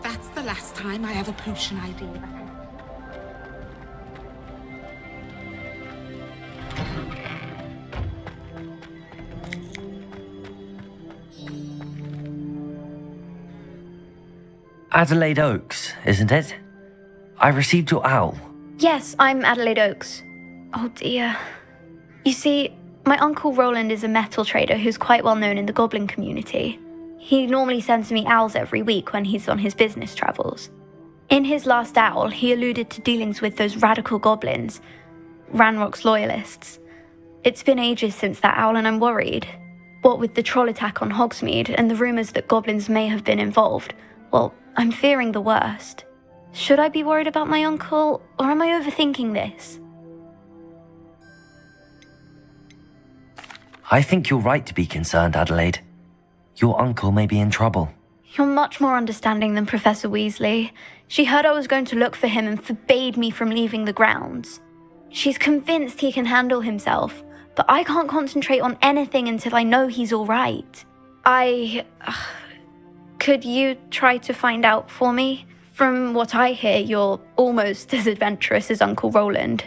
That's the last time I have a potion ID. Adelaide Oaks, isn't it? I received your owl. Yes, I'm Adelaide Oaks. Oh dear. You see, my Uncle Roland is a metal trader who's quite well known in the goblin community. He normally sends me owls every week when he's on his business travels. In his last owl, he alluded to dealings with those radical goblins, Ranrock's loyalists. It's been ages since that owl and I'm worried. What with the troll attack on Hogsmeade and the rumours that goblins may have been involved, well, I'm fearing the worst. Should I be worried about my uncle, or am I overthinking this? I think you're right to be concerned, Adelaide. Your uncle may be in trouble. You're much more understanding than Professor Weasley. She heard I was going to look for him and forbade me from leaving the grounds. She's convinced he can handle himself, but I can't concentrate on anything until I know he's all right. Could you try to find out for me? From what I hear, you're almost as adventurous as Uncle Roland.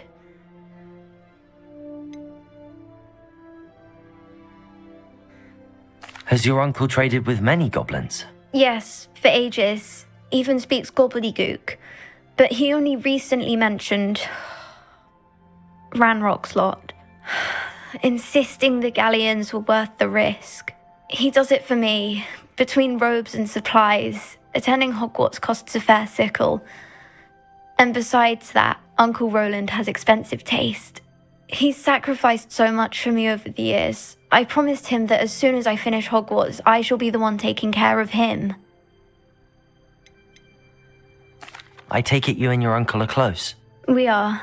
Has your uncle traded with many goblins? Yes, for ages. Even speaks gobbledygook. But he only recently mentioned Ranrock's lot, insisting the galleons were worth the risk. He does it for me. Between robes and supplies, attending Hogwarts costs a fair sickle. And besides that, Uncle Roland has expensive taste. He's sacrificed so much for me over the years. I promised him that as soon as I finish Hogwarts, I shall be the one taking care of him. I take it you and your uncle are close. We are.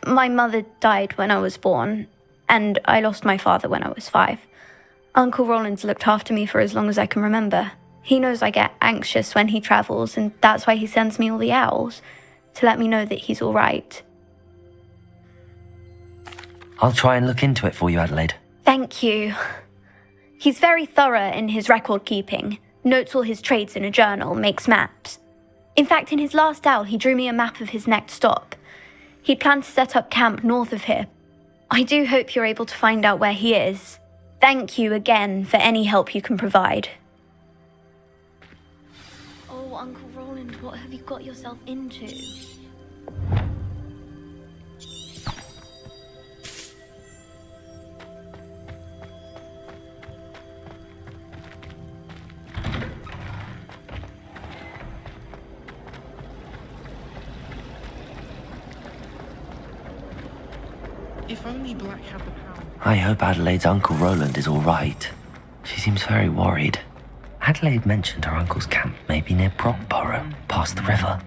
My mother died when I was born, and I lost my father when I was 5. Uncle Roland's looked after me for as long as I can remember. He knows I get anxious when he travels, and that's why he sends me all the owls, to let me know that he's all right. I'll try and look into it for you, Adelaide. Thank you. He's very thorough in his record keeping, notes all his trades in a journal, makes maps. In fact, in his last owl, he drew me a map of his next stop. He planned to set up camp north of here. I do hope you're able to find out where he is. Thank you again for any help you can provide. Oh, Uncle Roland, what have you got yourself into? If only Black had the power. I hope Adelaide's Uncle Roland is all right. She seems very worried. Adelaide mentioned her uncle's camp may be near Brockborough, past the river.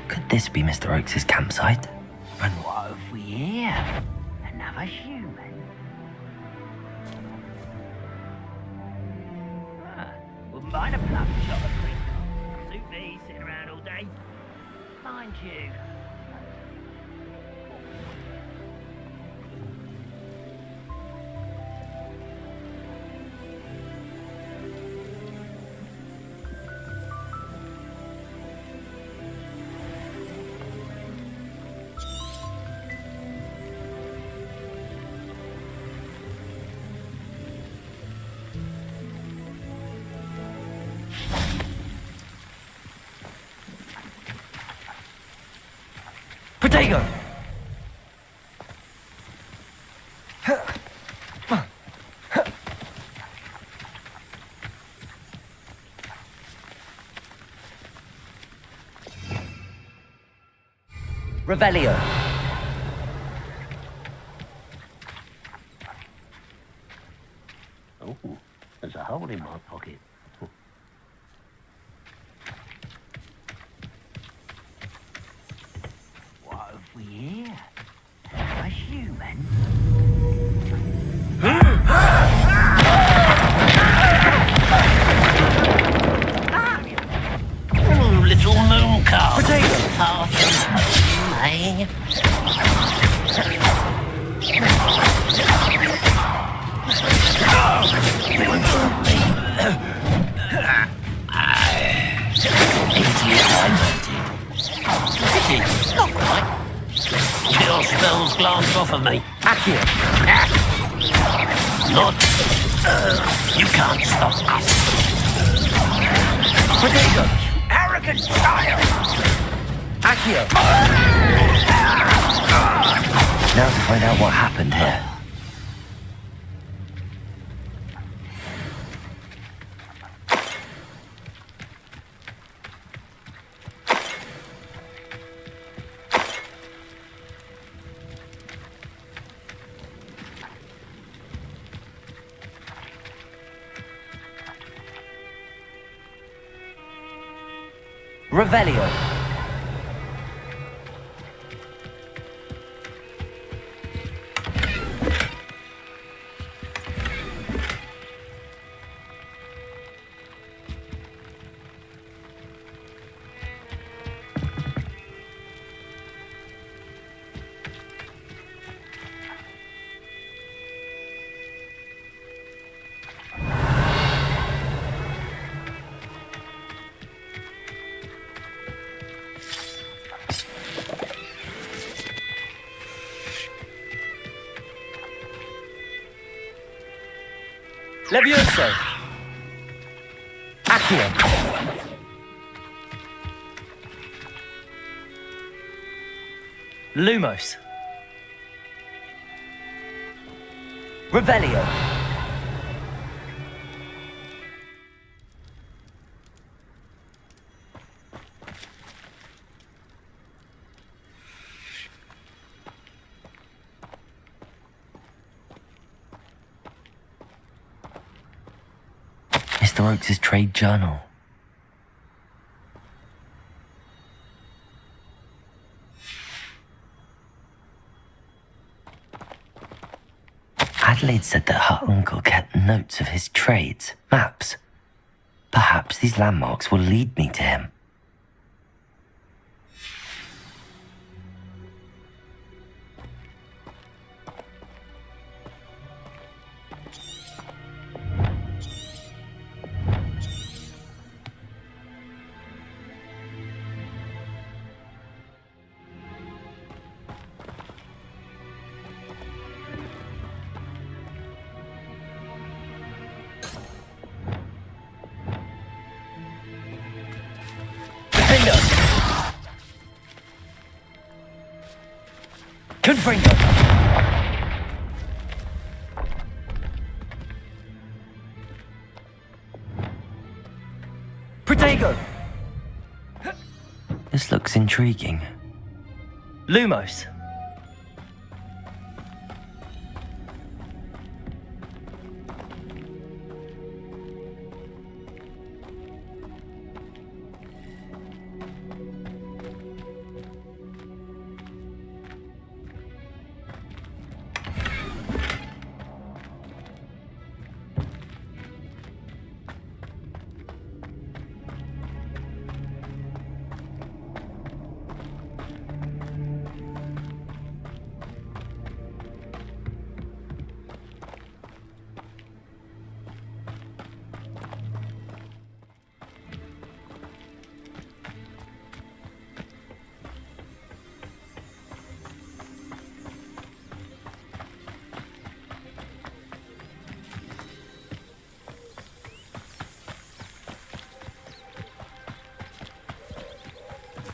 Could this be Mr. Oakes' campsite? And what have we here? Another human? Wouldn't mind a plum shot of cream. Suit me, sitting around all day. Mind you. Potato! Revelio. Oh, there's a hole in my pocket. What have we here? A human? Little moon calf. Potato. Hey. Not quite. Your spells glanced off of me. Accio. Not. You can't stop us. Potato. Arrogant child. Accio. Now to find out what happened here. Revelio. Levioso. Accio. Lumos. Revelio. Mr. Oakes' trade journal. Adelaide said that her uncle kept notes of his trades, maps. Perhaps these landmarks will lead me to him. Confringo! Protego! This looks intriguing. Lumos.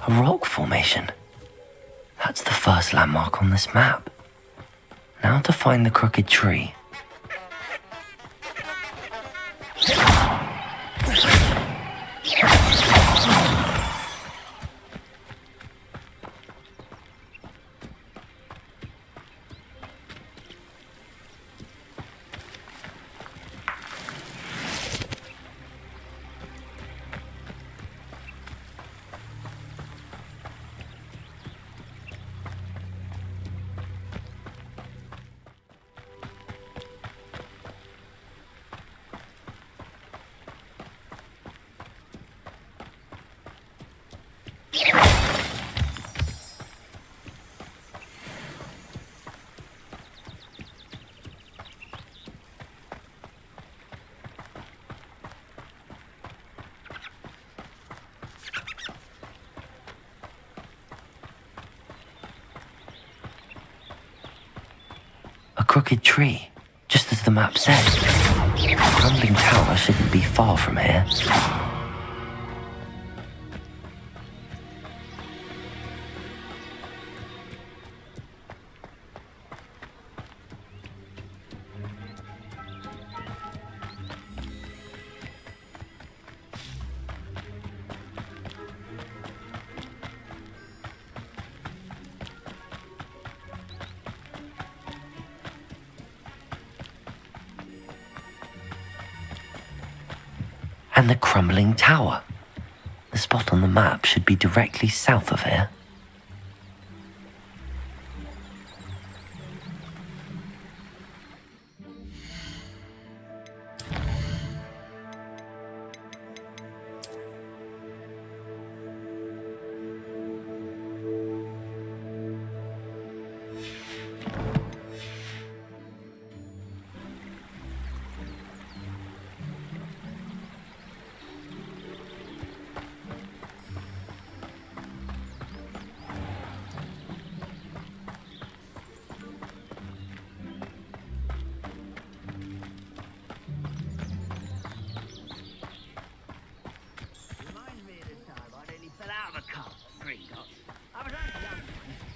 A rock formation. That's the first landmark on this map. Now to find the crooked tree. A crooked tree, just as the map said. The crumbling tower shouldn't be far from here. And the crumbling tower. The spot on the map should be directly south of here.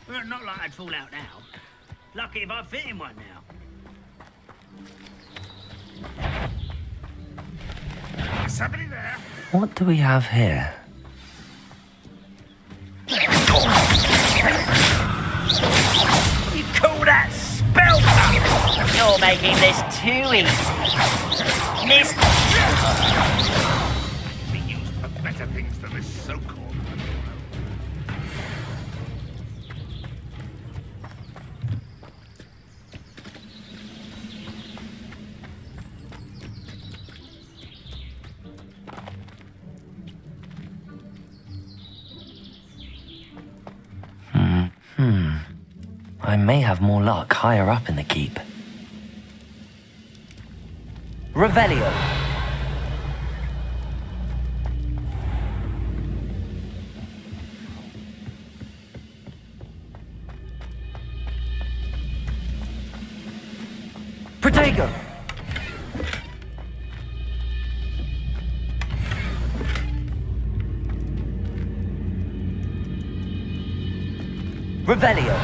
Well, not like I'd fall out now. Lucky if I fit in one now. Is somebody there? What do we have here? You call that spellbound? You're making this too easy. Miss. Be used for better things than this so-called. I may have more luck higher up in the keep. Revelio. Protego. Revelio.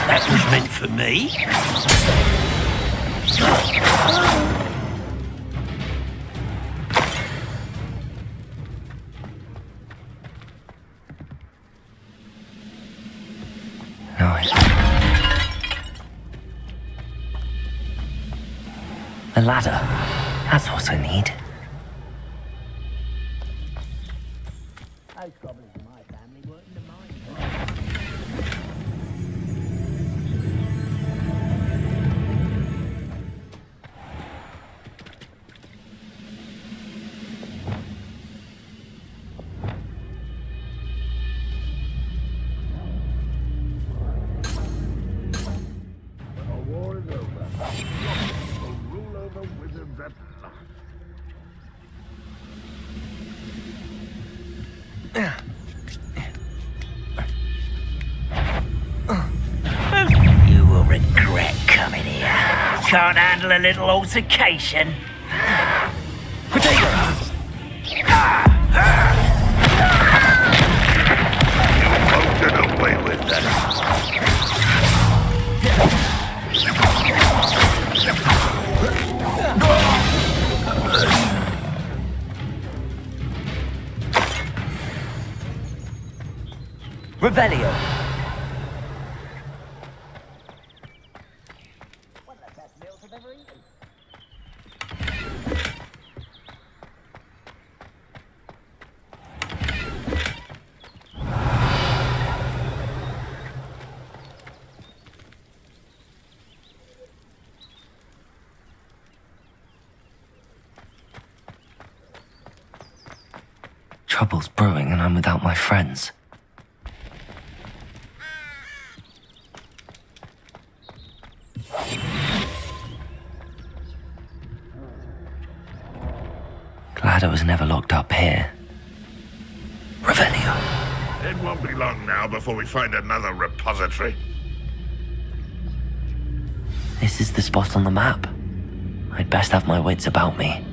That was meant for me. A ladder. That's what I need. Those goblins in my family weren't in the mine. The war is over. Will rule over wizards at last. can't handle a little altercation. Potato! Won't get away with that. Revelio. Trouble's brewing and I'm without my friends. Glad I was never locked up here. Revelio. It won't be long now before we find another repository. This is the spot on the map. I'd best have my wits about me.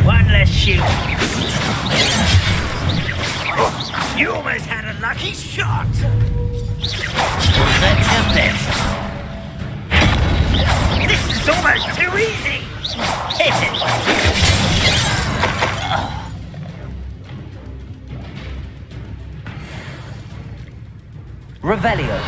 One less shoot. You almost had a lucky shot. Let's have this. This is almost too easy. Hit it. Revelio.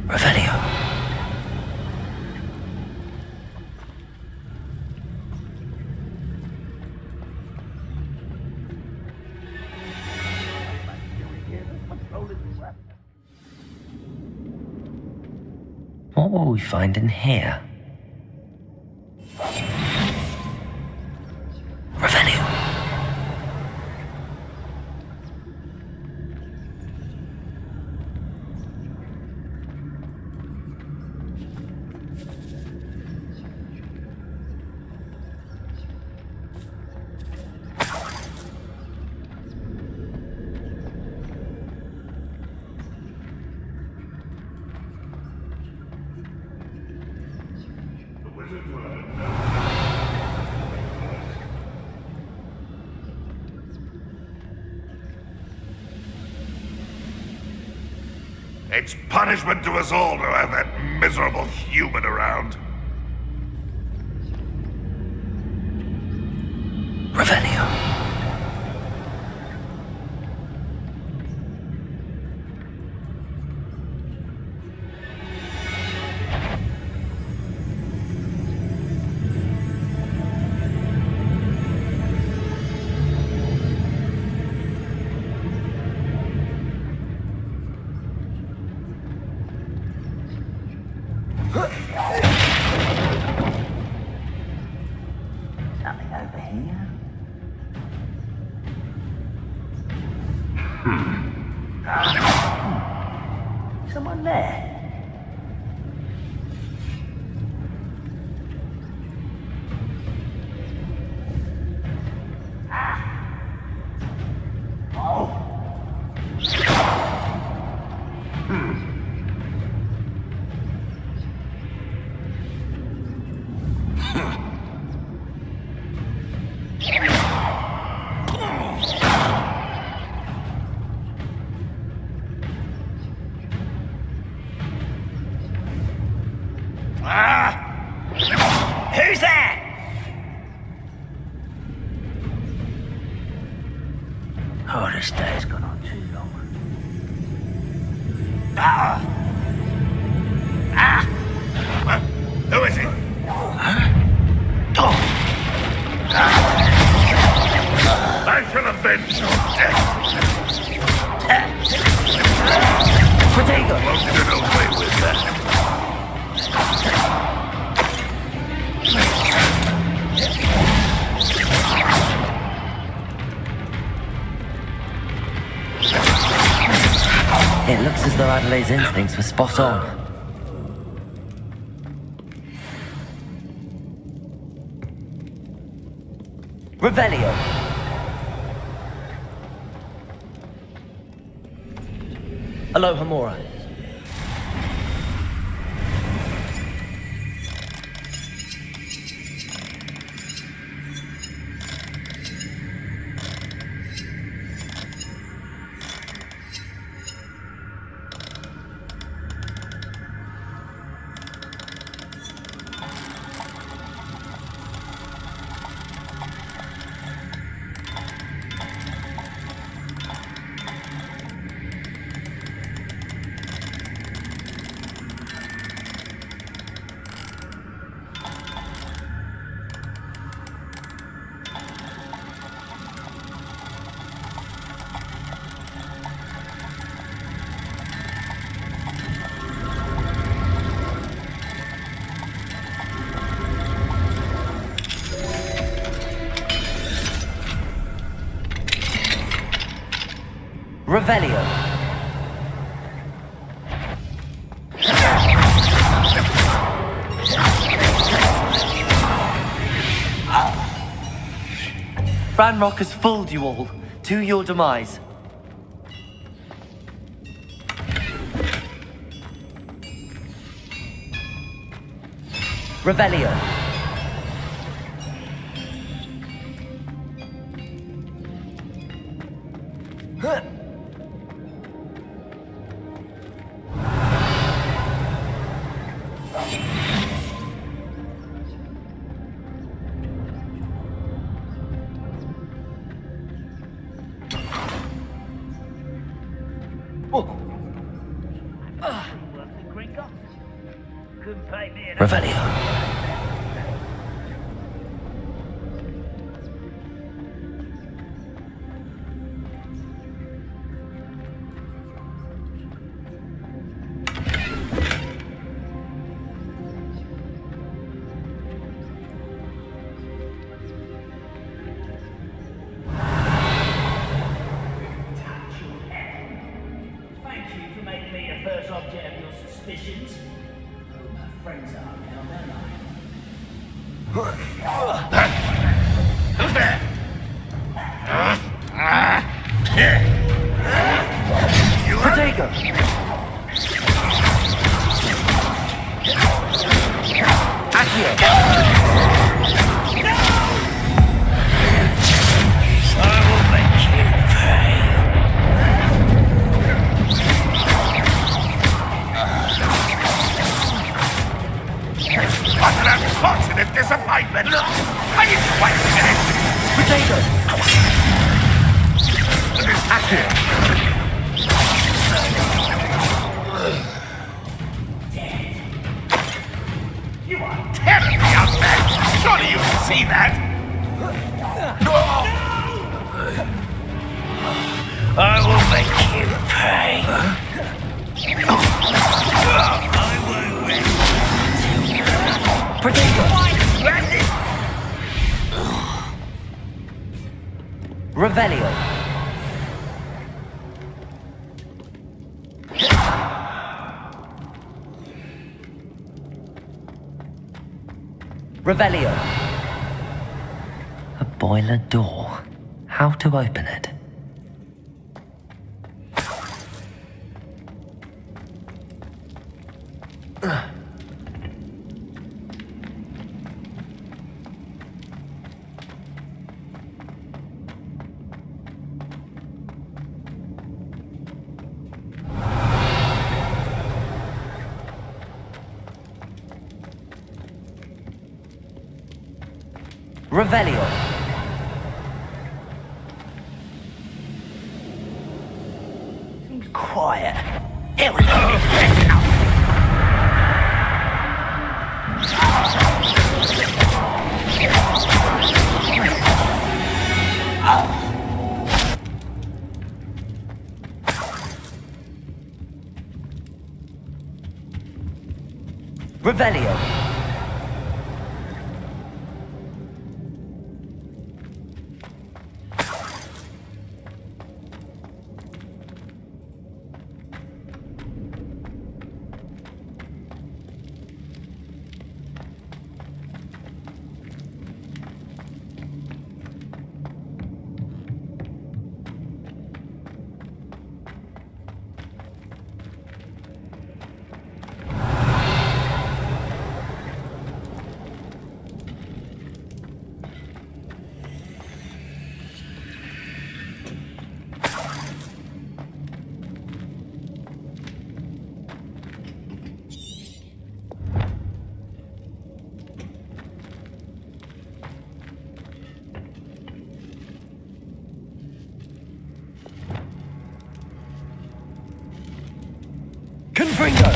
Revelio. What will we find in here? Revelio. It's punishment to us all to have that miserable human around. Revelio. Nothing over here. Someone there. Who's that? Oh, this day's gone on too long. Who is he? I should have avenge your death. Protego! Won't get away with that. It looks as though Adelaide's instincts were spot on. Revelio. Aloha Mora. Revelio. Ranrock has fooled you all, to your demise. Revelio. Revelio. Thank you for making me the first object of your suspicions. Who my friends are now, don't I? Who's there? You are... Protego. Accio. I will make you pay. What an unfortunate disappointment! I didn't quite get it! Protego. Accio. You are terribly outmatched! Surely you can see that! I will make you pay. I won't win. Protego. Revelio. Revelio. A boiler door. How to open it? Revelio. Seems quiet. Here we go. Revelio. Confringo!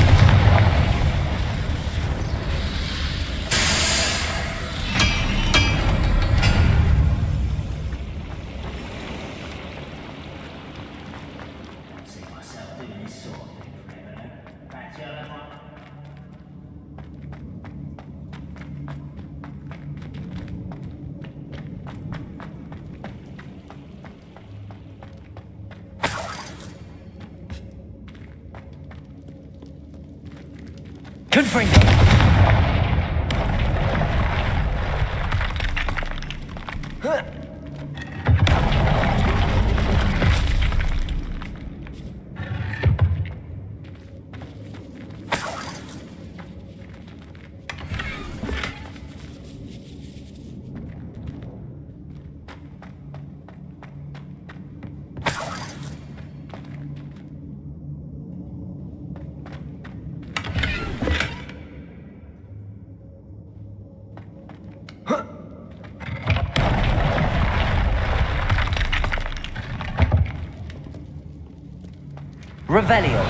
Confringo! Revelio.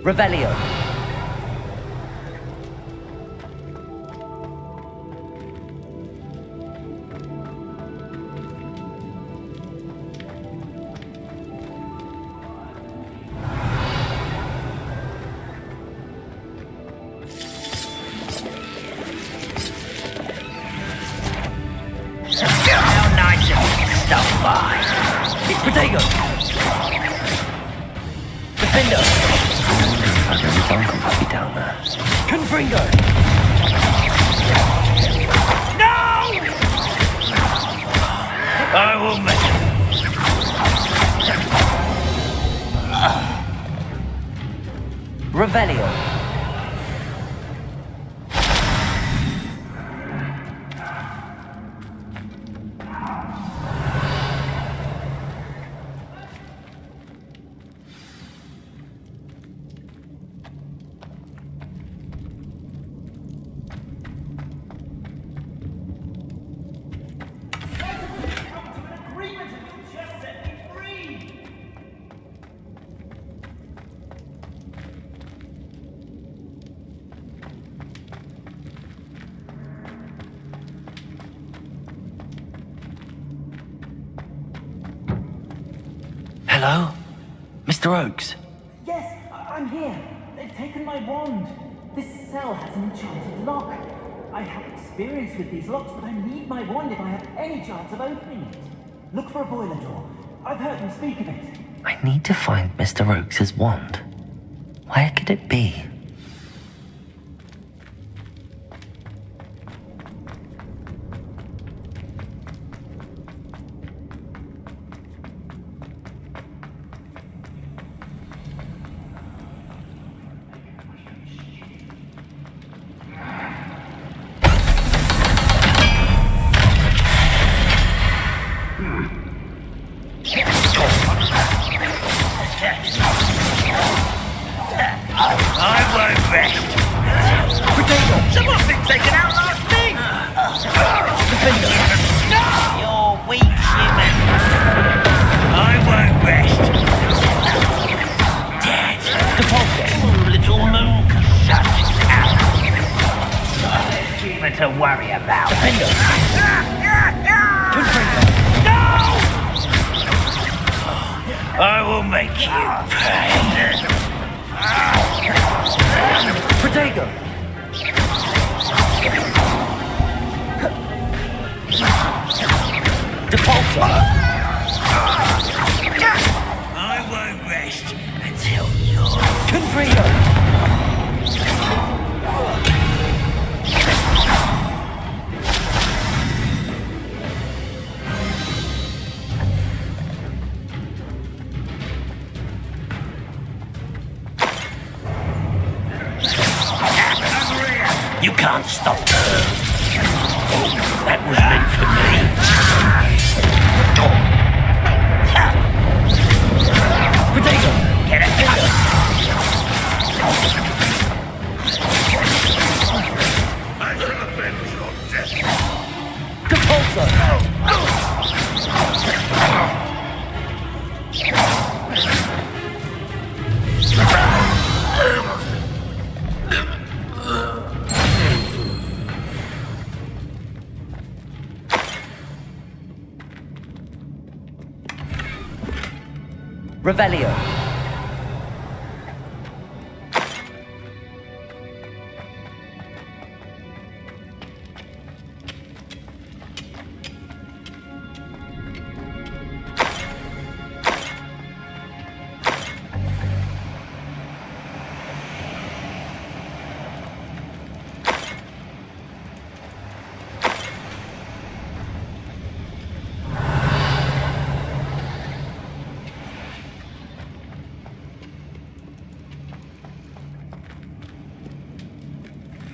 Revelio. How nice of you to stop by. Potato. Defender. His uncle could be down there. Confringo! No! I will make it. Revelio. Hello? Mr. Oakes? Yes, I'm here. They've taken my wand. This cell has an enchanted lock. I have experience with these locks, but I need my wand if I have any chance of opening it. Look for a boiler door. I've heard them speak of it. I need to find Mr. Oakes' wand. Where could it be? worry about. I will make you pay. Protego! Depulsor! I won't rest until you're... Confredo! You can't stop her. That was meant for me. Potato! Get it, get it. I shall avenge your death. Depulsor! Revelio.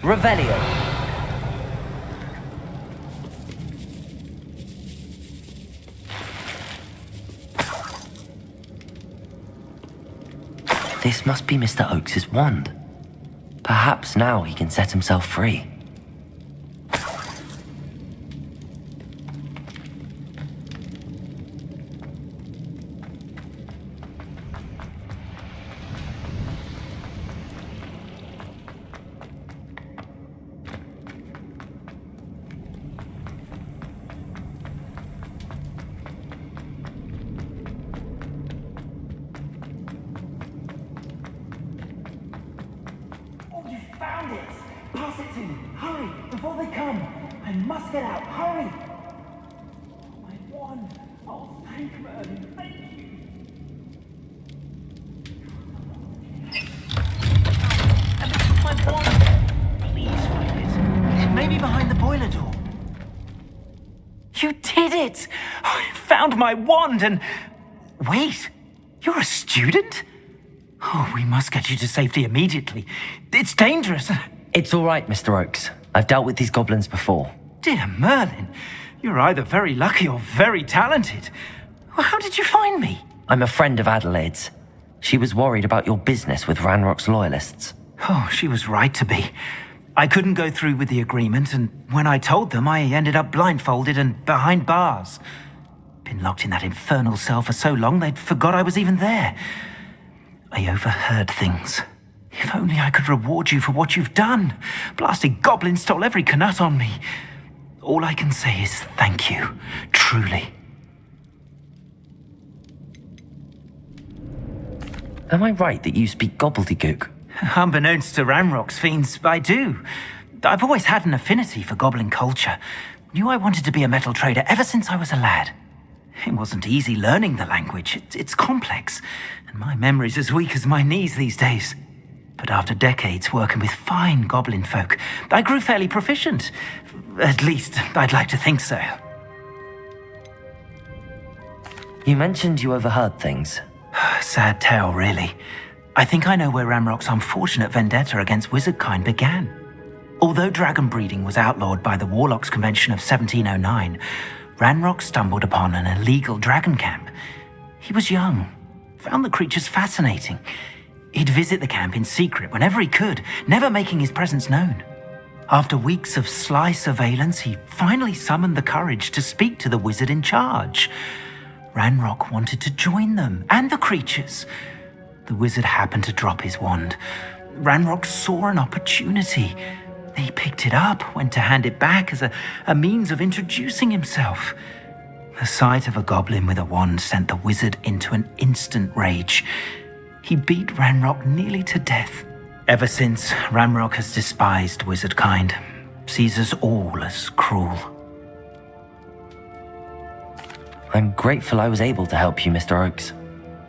Revelio. This must be Mr. Oakes' wand. Perhaps now he can set himself free. Found it! Pass it to me! Hurry! Before they come! I must get out! Hurry! My wand! Oh, thank Merlin! Thank you! And they took my wand! Please find it. It may be behind the boiler door. You did it! I found my wand and... Wait! You're a student? Oh, we must get you to safety immediately. It's dangerous. It's all right, Mr. Oakes. I've dealt with these goblins before. Dear Merlin, you're either very lucky or very talented. Well, how did you find me? I'm a friend of Adelaide's. She was worried about your business with Ranrock's loyalists. Oh, she was right to be. I couldn't go through with the agreement, and when I told them, I ended up blindfolded and behind bars. Been locked in that infernal cell for so long, they'd forgot I was even there. I overheard things. If only I could reward you for what you've done. Blasted goblin stole every Knut on me. All I can say is thank you, truly. Am I right that you speak gobbledygook? Unbeknownst to Ranrock's fiends, I do. I've always had an affinity for goblin culture. Knew I wanted to be a metal trader ever since I was a lad. It wasn't easy learning the language. It's complex, and my memory's as weak as my knees these days. But after decades working with fine goblin folk, I grew fairly proficient. At least, I'd like to think so. You mentioned you overheard things. Sad tale, really. I think I know where Ranrock's unfortunate vendetta against wizardkind began. Although dragon breeding was outlawed by the Warlocks Convention of 1709, Ranrock stumbled upon an illegal dragon camp. He was young, found the creatures fascinating. He'd visit the camp in secret whenever he could, never making his presence known. After weeks of sly surveillance, he finally summoned the courage to speak to the wizard in charge. Ranrock wanted to join them, and the creatures. The wizard happened to drop his wand. Ranrock saw an opportunity. He picked it up, went to hand it back as a means of introducing himself. The sight of a goblin with a wand sent the wizard into an instant rage. He beat Ranrock nearly to death. Ever since, Ranrock has despised wizard kind, sees us all as cruel. I'm grateful I was able to help you, Mr. Oakes.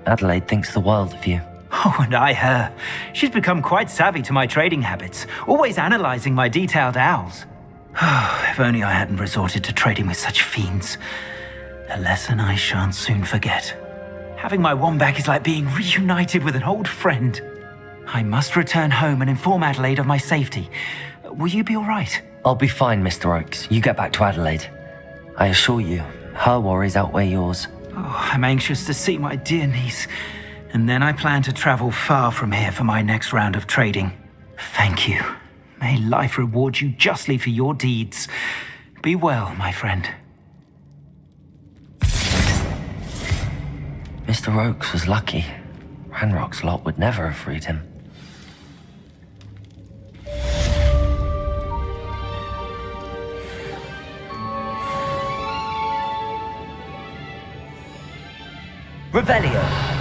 Adelaide thinks the world of you. Oh, and I her. She's become quite savvy to my trading habits, always analyzing my detailed owls. If only I hadn't resorted to trading with such fiends. A lesson I shan't soon forget. Having my wand back is like being reunited with an old friend. I must return home and inform Adelaide of my safety. Will you be all right? I'll be fine, Mr. Oakes. You get back to Adelaide. I assure you, her worries outweigh yours. Oh, I'm anxious to see my dear niece. And then I plan to travel far from here for my next round of trading. Thank you. May life reward you justly for your deeds. Be well, my friend. Mr. Oakes was lucky. Ranrock's lot would never have freed him. Revelio!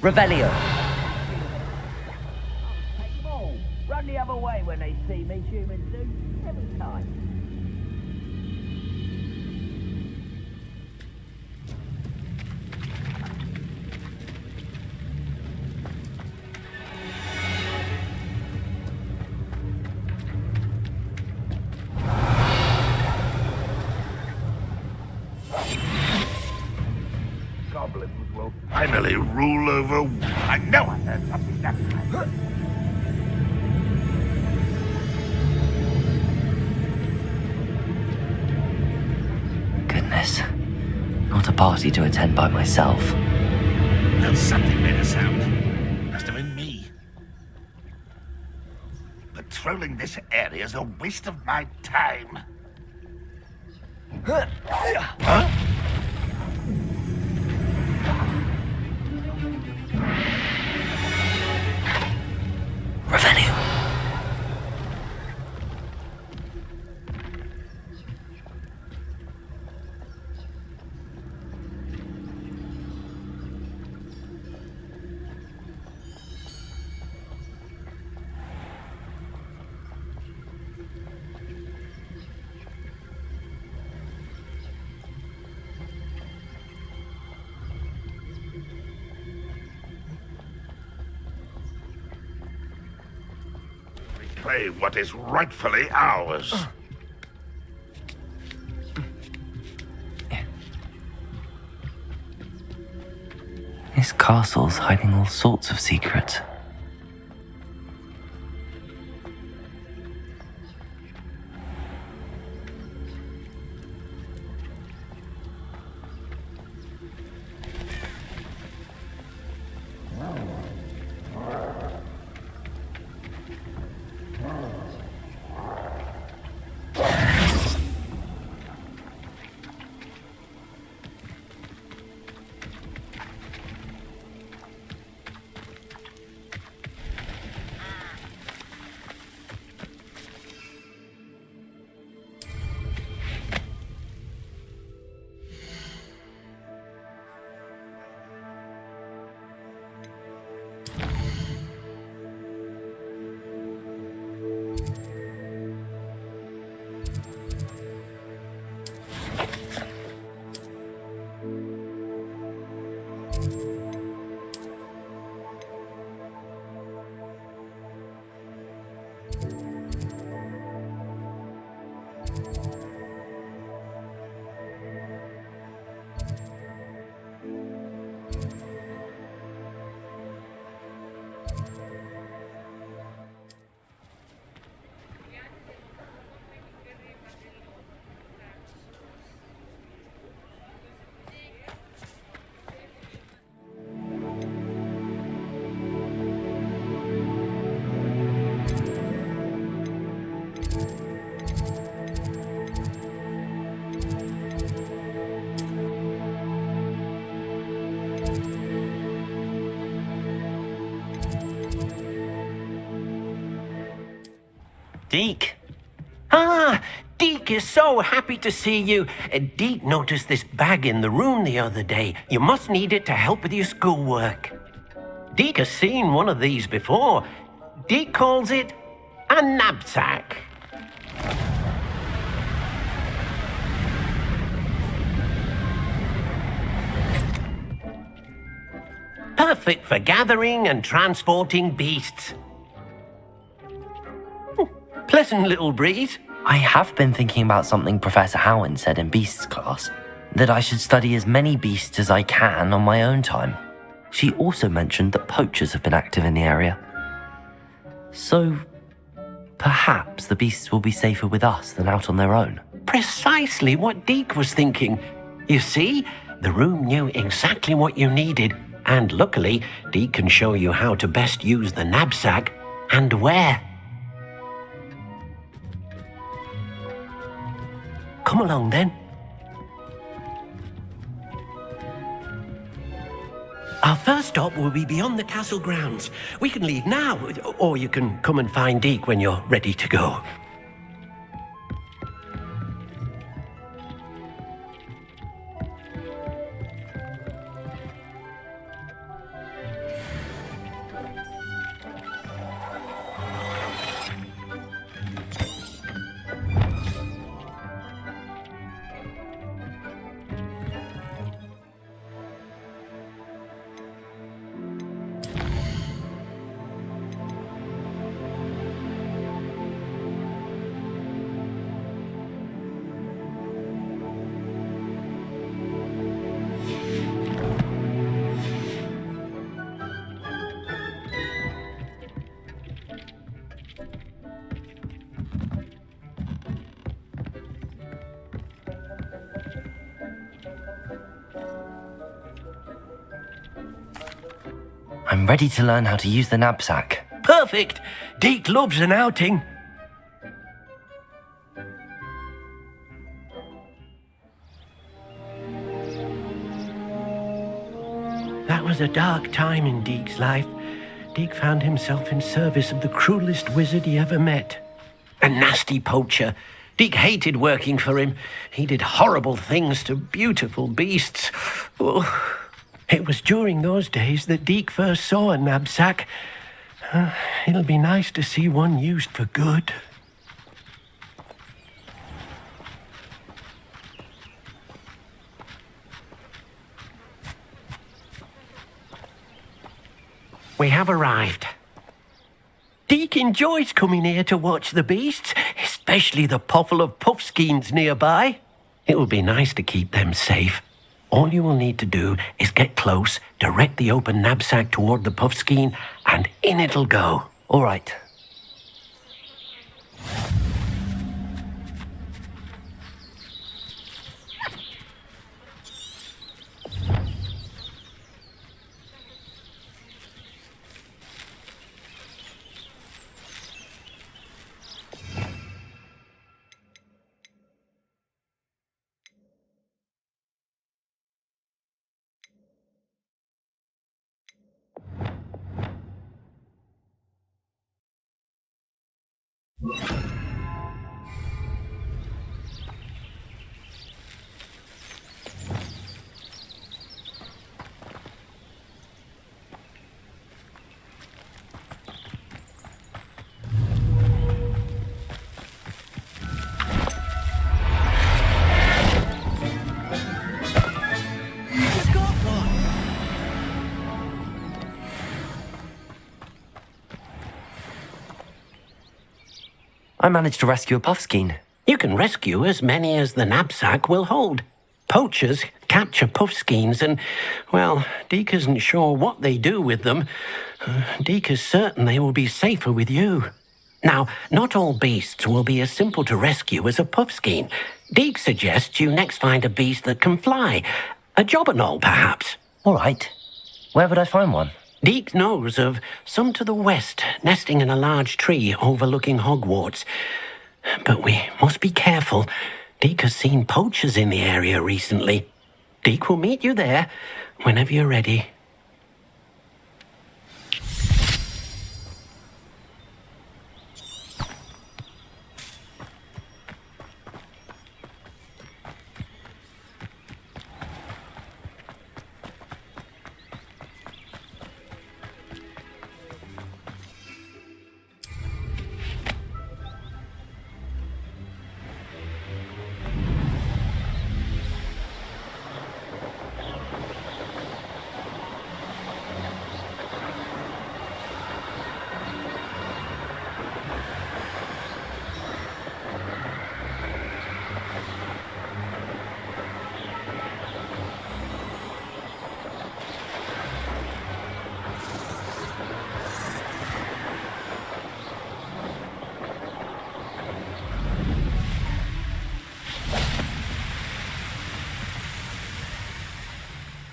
Revelio. Take them all. Run the other way when they see me, humans do. Every time. Goblins will finally rule over... I know I heard something that time. Goodness. Not a party to attend by myself. Well, something made a sound. Must have been me. Patrolling this area is a waste of my time. Huh? Revenue. Reclaim what is rightfully ours. This castle's hiding all sorts of secrets. Deke. Ah, Deke is so happy to see you. Deke noticed this bag in the room the other day. You must need it to help with your schoolwork. Deke has seen one of these before. Deke calls it a knapsack. Perfect for gathering and transporting beasts. Pleasant little breeze. I have been thinking about something Professor Howard said in Beasts class, that I should study as many beasts as I can on my own time. She also mentioned that poachers have been active in the area. So, perhaps the beasts will be safer with us than out on their own. Precisely what Deke was thinking. You see, the room knew exactly what you needed, and luckily, Deke can show you how to best use the knapsack and where. Come along then. Our first stop will be beyond the castle grounds. We can leave now, or you can come and find Deke when you're ready to go. I'm ready to learn how to use the knapsack. Perfect! Deke loves an outing. That was a dark time in Deke's life. Deke found himself in service of the cruelest wizard he ever met. A nasty poacher. Deke hated working for him. He did horrible things to beautiful beasts. Oh. It was during those days that Deke first saw a knapsack. It'll be nice to see one used for good. We have arrived. Deke enjoys coming here to watch the beasts, especially the potful of puffskeins nearby. It will be nice to keep them safe. All you will need to do is get close, direct the open knapsack toward the puffskein, and in it'll go. All right. I managed to rescue a puffskein. You can rescue as many as the knapsack will hold. Poachers capture puffskeins and, well, Deke isn't sure what they do with them. Deke is certain they will be safer with you. Now, not all beasts will be as simple to rescue as a puffskein. Deke suggests you next find a beast that can fly. A jobberknoll, perhaps. All right. Where would I find one? Deke knows of some to the west, nesting in a large tree overlooking Hogwarts. But we must be careful. Deke has seen poachers in the area recently. Deke will meet you there whenever you're ready.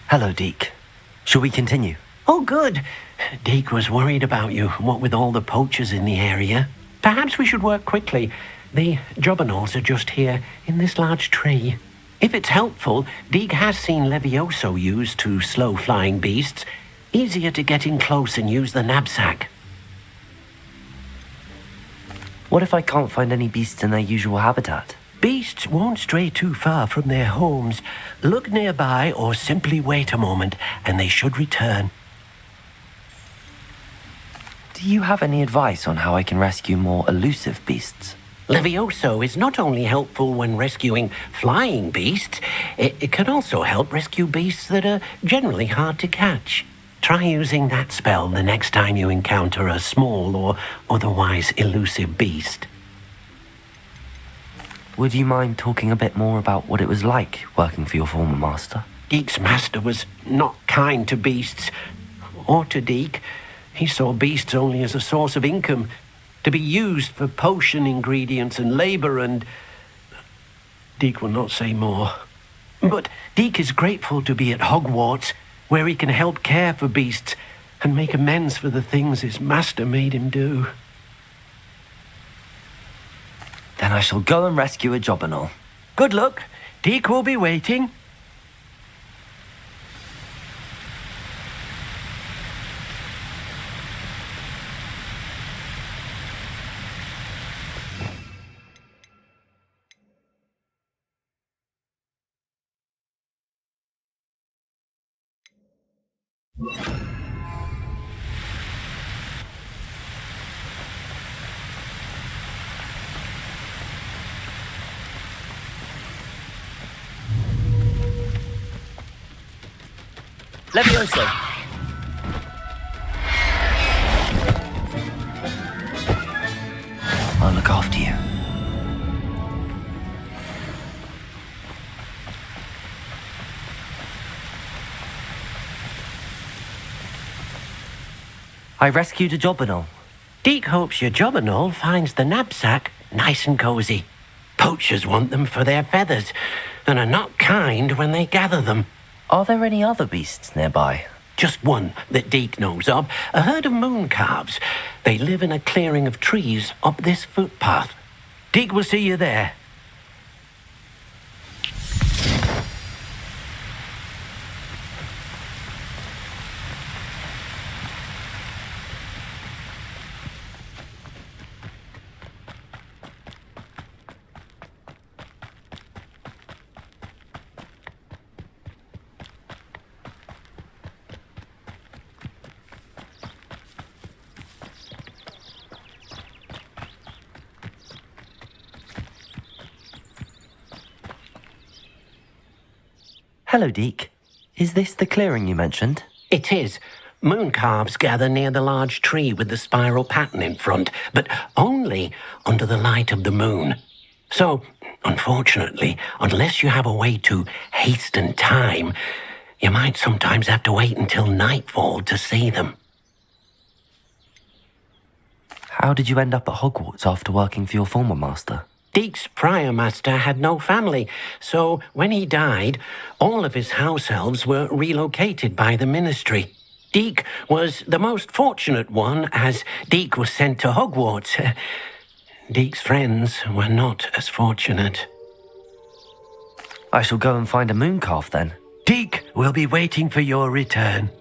Hello, Deke. Shall we continue? Oh, good. Deke was worried about you, what with all the poachers in the area. Perhaps we should work quickly. The jobberknolls are just here, in this large tree. If it's helpful, Deke has seen Levioso used to slow flying beasts. Easier to get in close and use the knapsack. What if I can't find any beasts in their usual habitat? Beasts won't stray too far from their homes. Look nearby or simply wait a moment, and they should return. Do you have any advice on how I can rescue more elusive beasts? Levioso is not only helpful when rescuing flying beasts, it can also help rescue beasts that are generally hard to catch. Try using that spell the next time you encounter a small or otherwise elusive beast. Would you mind talking a bit more about what it was like working for your former master? Deke's master was not kind to beasts, or to Deke. He saw beasts only as a source of income, to be used for potion ingredients and labor, and Deke will not say more. But Deke is grateful to be at Hogwarts, where he can help care for beasts and make amends for the things his master made him do. Then I shall go and rescue a jobberknoll. Good luck. Deke will be waiting. Levioso! I'll look after you. I rescued a jobberknoll. Deke hopes your jobberknoll finds the knapsack nice and cozy. Poachers want them for their feathers, and are not kind when they gather them. Are there any other beasts nearby? Just one that Deke knows of, a herd of moon calves. They live in a clearing of trees up this footpath. Deke will see you there. Hello, Deke. Is this the clearing you mentioned? It is. Moon calves gather near the large tree with the spiral pattern in front, but only under the light of the moon. So, unfortunately, unless you have a way to hasten time, you might sometimes have to wait until nightfall to see them. How did you end up at Hogwarts after working for your former master? Deke's prior master had no family, so when he died, all of his house elves were relocated by the ministry. Deke was the most fortunate one, as Deke was sent to Hogwarts. Deke's friends were not as fortunate. I shall go and find a moon calf then. Deke will be waiting for your return.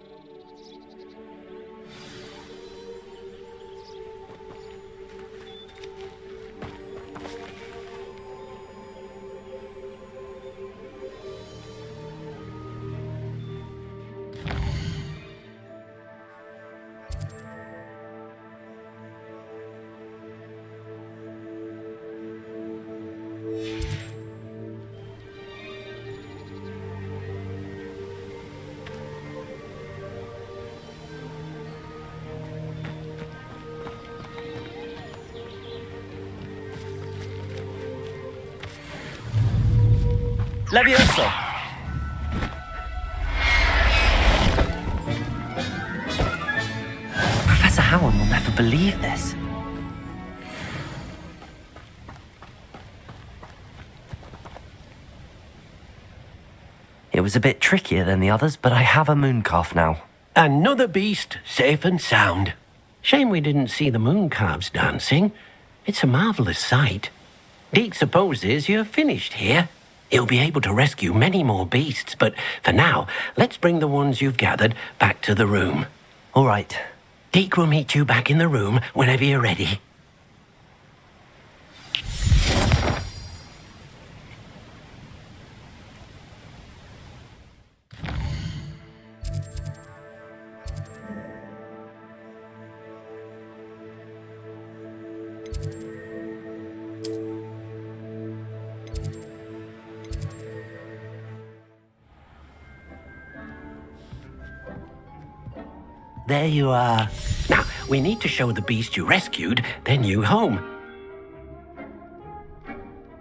Levioso! Professor Howard will never believe this. It was a bit trickier than the others, but I have a mooncalf now. Another beast, safe and sound. Shame we didn't see the mooncalves dancing. It's a marvelous sight. Deke supposes you're finished here. He'll be able to rescue many more beasts, but for now, let's bring the ones you've gathered back to the room. All right. Deke will meet you back in the room whenever you're ready. There you are. Now, we need to show the beast you rescued their new home.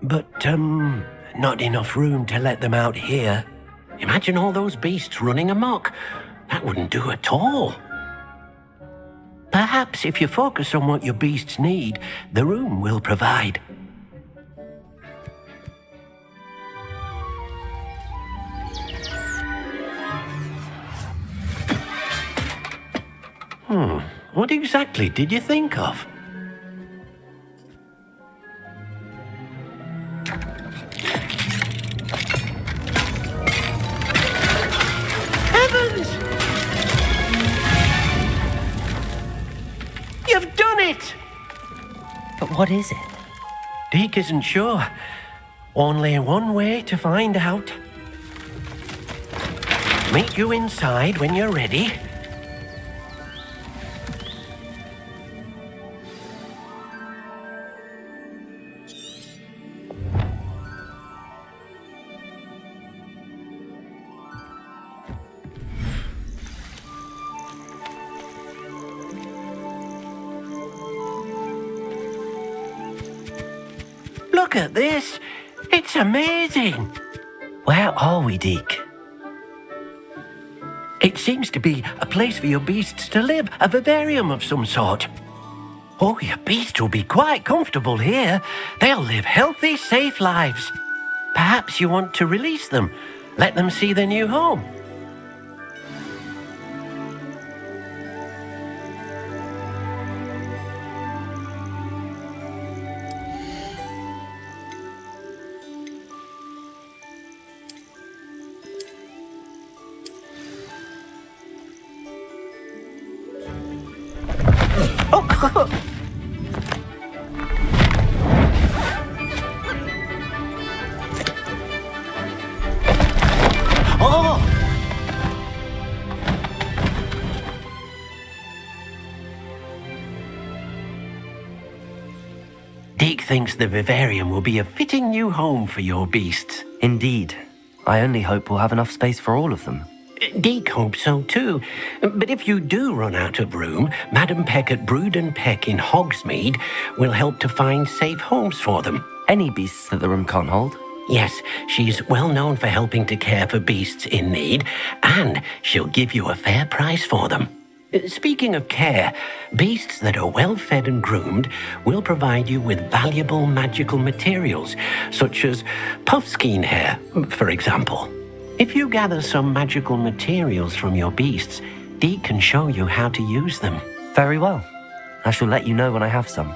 But, not enough room to let them out here. Imagine all those beasts running amok. That wouldn't do at all. Perhaps if you focus on what your beasts need, the room will provide. What exactly did you think of? Heavens! You've done it! But what is it? Deke isn't sure. Only one way to find out. Meet you inside when you're ready. Look at this! It's amazing! Where are we, Deke? It seems to be a place for your beasts to live, a vivarium of some sort. Oh, your beasts will be quite comfortable here. They'll live healthy, safe lives. Perhaps you want to release them, let them see their new home. Deke thinks the vivarium will be a fitting new home for your beasts. Indeed. I only hope we'll have enough space for all of them. Deke hopes so too. But if you do run out of room, Madam Peck at Brood and Peck in Hogsmeade will help to find safe homes for them. Any beasts that the room can't hold? Yes, she's well known for helping to care for beasts in need, and she'll give you a fair price for them. Speaking of care, beasts that are well fed and groomed will provide you with valuable magical materials, such as puffskein hair, for example. If you gather some magical materials from your beasts, Deke can show you how to use them. Very well. I shall let you know when I have some.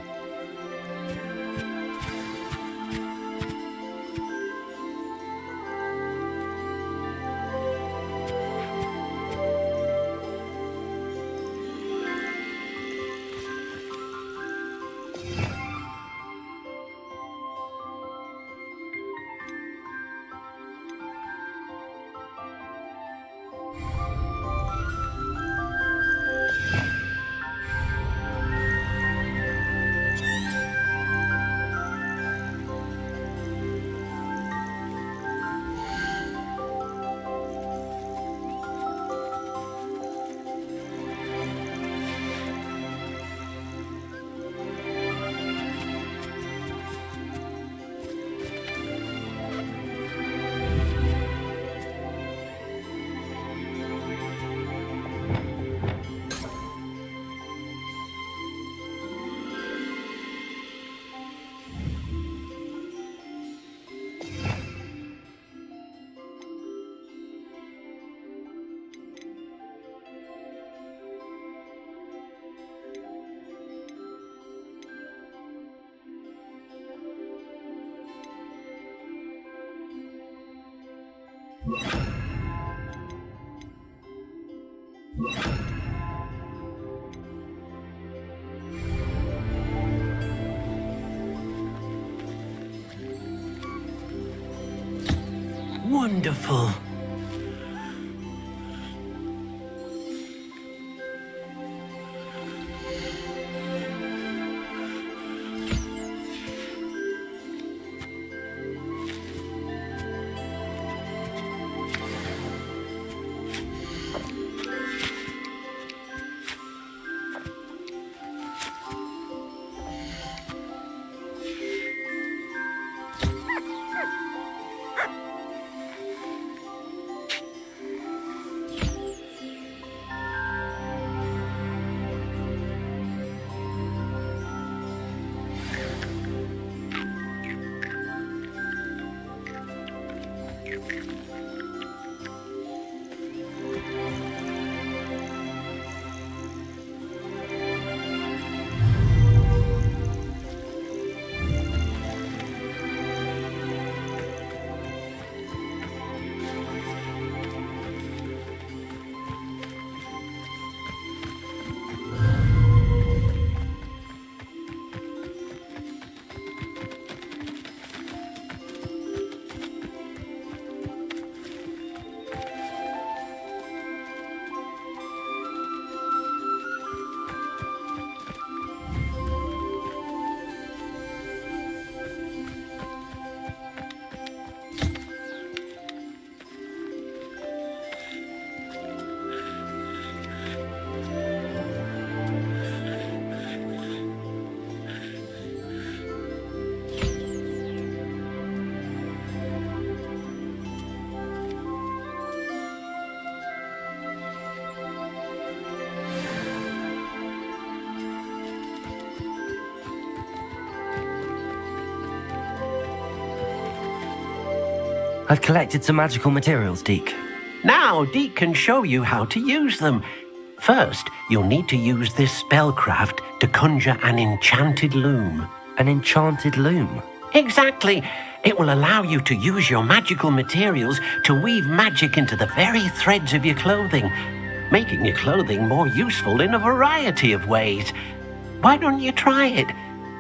Wonderful. I've collected some magical materials, Deke. Now, Deke can show you how to use them. First, you'll need to use this spellcraft to conjure an enchanted loom. An enchanted loom? Exactly. It will allow you to use your magical materials to weave magic into the very threads of your clothing, making your clothing more useful in a variety of ways. Why don't you try it?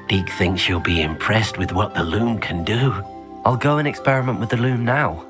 Deke thinks you'll be impressed with what the loom can do. I'll go and experiment with the loom now.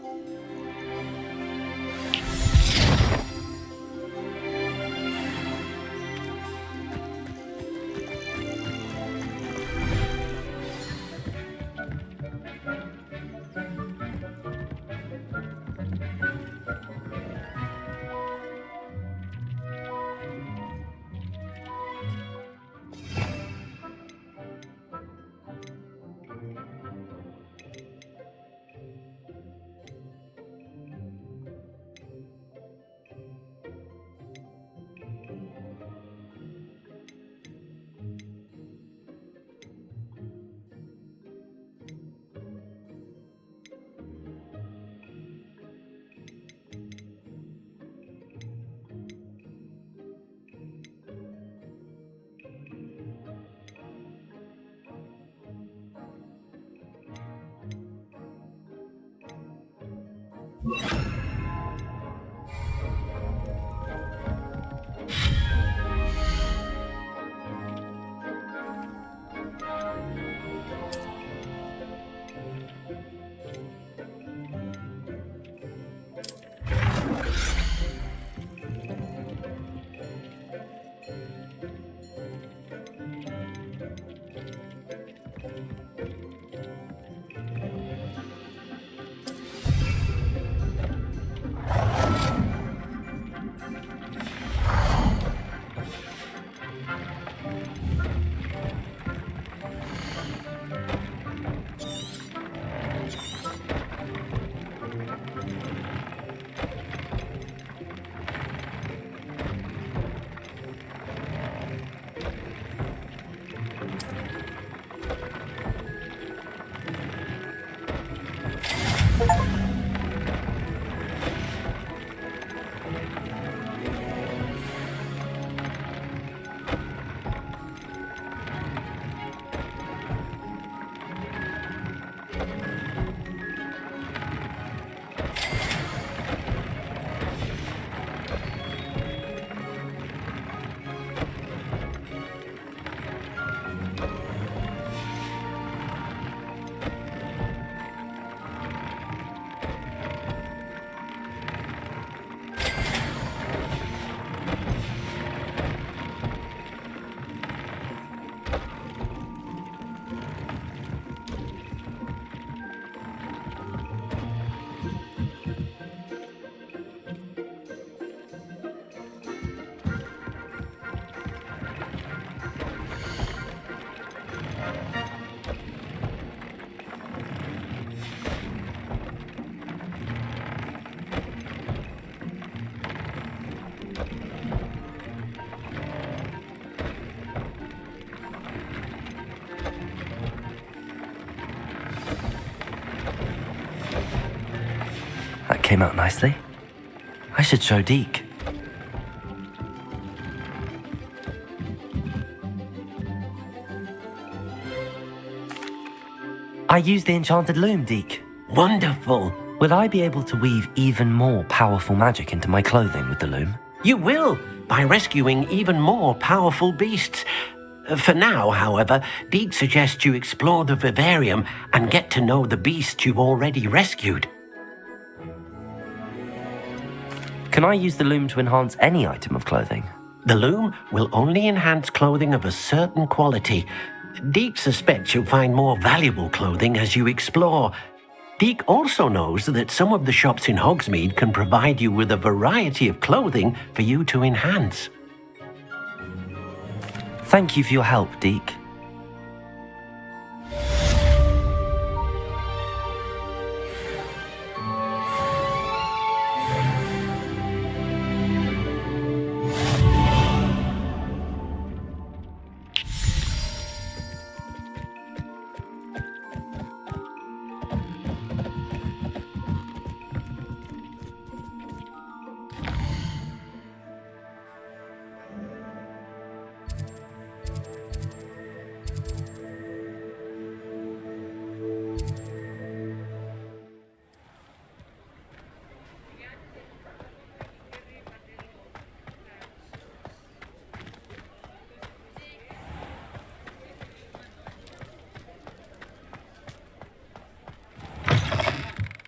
That came out nicely. I should show Deke. I used the enchanted loom, Deke. Wonderful. Will I be able to weave even more powerful magic into my clothing with the loom? You will, by rescuing even more powerful beasts. For now, however, Deke suggests you explore the vivarium and get to know the beasts you've already rescued. Can I use the loom to enhance any item of clothing? The loom will only enhance clothing of a certain quality. Deke suspects you'll find more valuable clothing as you explore. Deke also knows that some of the shops in Hogsmeade can provide you with a variety of clothing for you to enhance. Thank you for your help, Deke.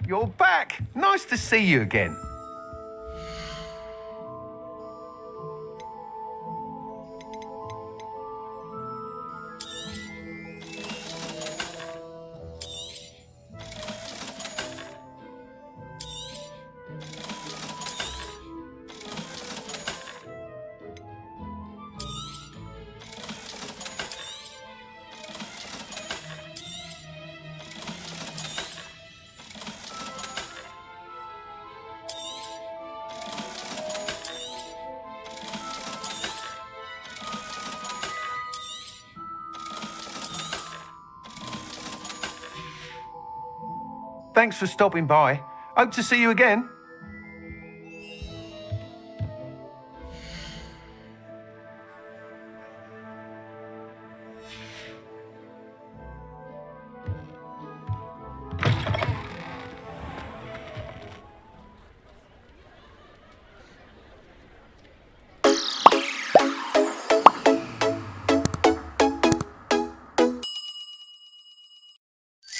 You're back! Nice to see you again. Thanks for stopping by. Hope to see you again.